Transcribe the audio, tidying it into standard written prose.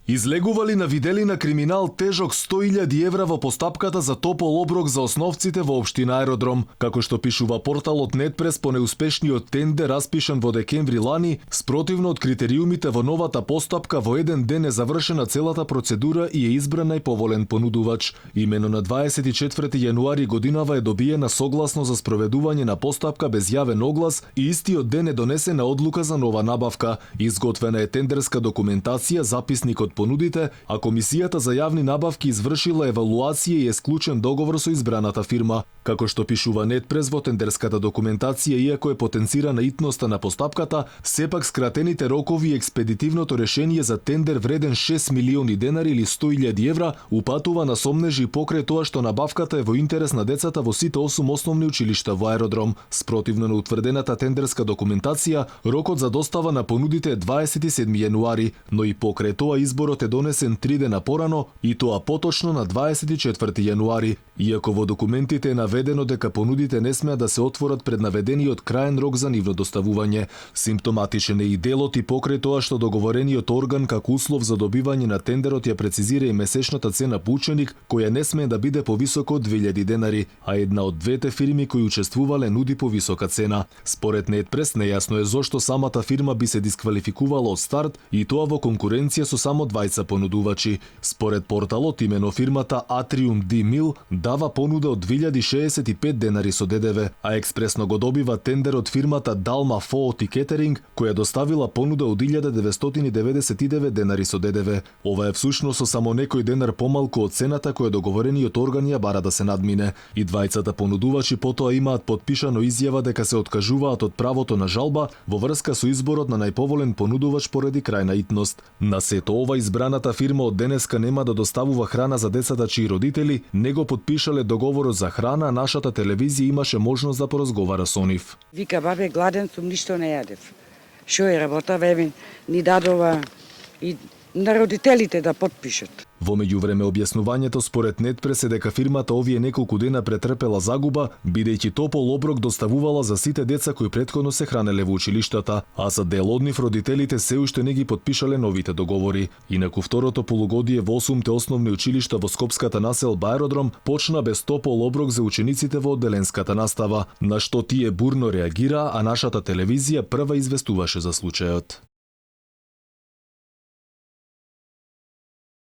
Излегували на виделина криминал тежок 100.000 евра во постапката за топол оброк за основците во општина Аеродром. Како што пишува порталот Нетпрес, по неуспешниот тендер распишан во декември лани, спротивно од критериумите во новата постапка, во еден ден е завршена целата процедура и е избран најповолен понудувач. Имено на 24 јануари годинава е добиена согласно за спроведување на постапка без јавен оглас и истиот ден е донесена одлука за нова набавка. Изготвена е тендерска документација, записник од понудите, а Комисијата за јавни набавки извршила евалуација и е склучен договор со избраната фирма. Како што пишува Нетпрес во тендерската документација, иако е потенцирана итноста на постапката, сепак скратените рокови и експедитивното решение за тендер вреден 6 милиони денари или 100.000 евра упатува на сомнежи покрај тоа што набавката е во интерес на децата во сите 8 основни училишта во Аеродром. Спротивно на утврдената тендерска документација, рокот за достава на понудите е 27 јануари, но и покрај тоа изборот е донесен 3 дена порано и тоа поточно на 24 јануари, иако во документите е наведено дека понудите не смеат да се отворат пред наведениот краен рок за нивно доставување. Симптоматичен е и делот и покрај тоа што договорениот орган како услов за добивање на тендерот ја прецизира и месечната цена по ученик, која не смее да биде повисока од 2000 денари, а една од двете фирми кои учествувале нуди повисока цена. Според Нетпрес, нејасно е зошто самата фирма би се дисквалификувала од старт и тоа во конкуренција со само двајца понудувачи. Според порталот, имено фирмата Atrium D Mill дава понуда од 2065 денари со ДДВ, а експресно го добива тендер од фирмата Dalma Food Catering, која доставила понуда од 1999 денари со ДДВ. Ова е всушност со само некој денар помалку од цената која договорениот орган ја бара да се надмине. И двајцата понудувачи потоа имаат подпишано изјава дека се откажуваат од правото на жалба во врска со изборот на најповолен понудувач поради крајна итност. На сето ова, избраната фирма од денеска нема да доставува храна за децата чии родители не го подпишале договорот за храна, а нашата телевизија имаше можност да поразговара со нив. Вика, бабе, гладен сум, ништо не јадев. Шо е работава, еве, ни дадова и на родителите да подпишат. Во меѓувреме, објаснувањето според Нетпрес е дека фирмата овие неколку дена претрпела загуба, бидејќи топол оброк доставувала за сите деца кои претходно се хранеле во училиштата, а за дел од нив родителите се уште не ги подпишале новите договори. Инаку второто полугодие во 8-те основни училишта во Скопската населба Аеродром почна без топол оброк за учениците во одделенската настава, на што тие бурно реагира, а нашата телевизија прва известуваше за случајот.